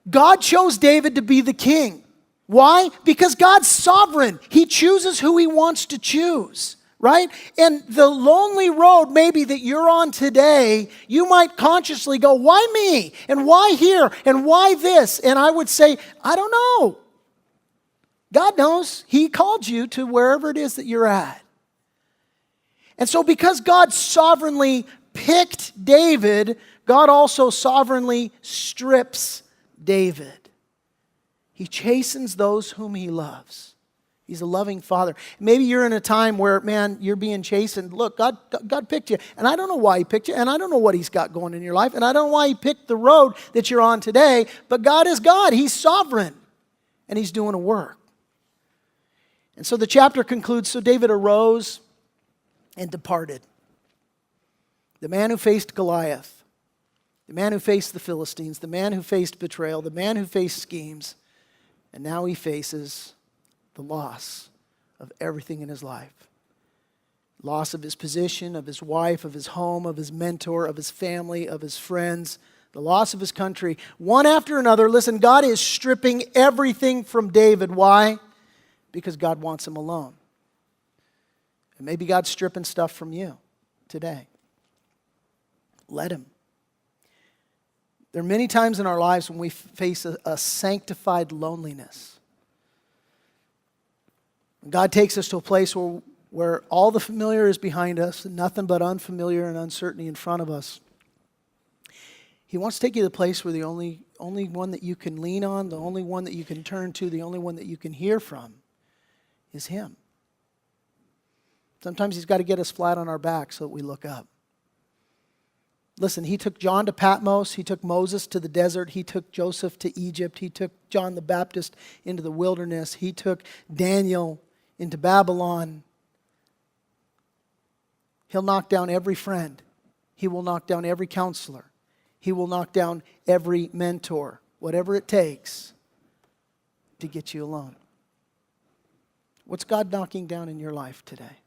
God chose David to be the king. Why? Because God's sovereign. He chooses who He wants to choose, right? And the lonely road maybe that you're on today, you might consciously go, why me? And why here? And why this? And I would say, I don't know. God knows. He called you to wherever it is that you're at. And so because God sovereignly picked David, God also sovereignly strips David. He chastens those whom He loves. He's a loving Father. Maybe you're in a time where, man, you're being chastened. Look, God picked you. And I don't know why He picked you. And I don't know what He's got going in your life. And I don't know why He picked the road that you're on today. But God is God. He's sovereign. And He's doing a work. And so the chapter concludes, so David arose and departed. The man who faced Goliath, the man who faced the Philistines, the man who faced betrayal, the man who faced schemes, and now he faces the loss of everything in his life. Loss of his position, of his wife, of his home, of his mentor, of his family, of his friends, the loss of his country. One after another, listen, God is stripping everything from David. Why? Because God wants him alone. And maybe God's stripping stuff from you today. Let Him. There are many times in our lives when we face a sanctified loneliness. God takes us to a place where all the familiar is behind us and nothing but unfamiliar and uncertainty in front of us. He wants to take you to the place where the only one that you can lean on, the only one that you can turn to, the only one that you can hear from is Him. Sometimes He's got to get us flat on our back so that we look up. Listen, He took John to Patmos. He took Moses to the desert. He took Joseph to Egypt. He took John the Baptist into the wilderness. He took Daniel into Babylon. He'll knock down every friend. He will knock down every counselor. He will knock down every mentor, whatever it takes to get you alone. What's God knocking down in your life today?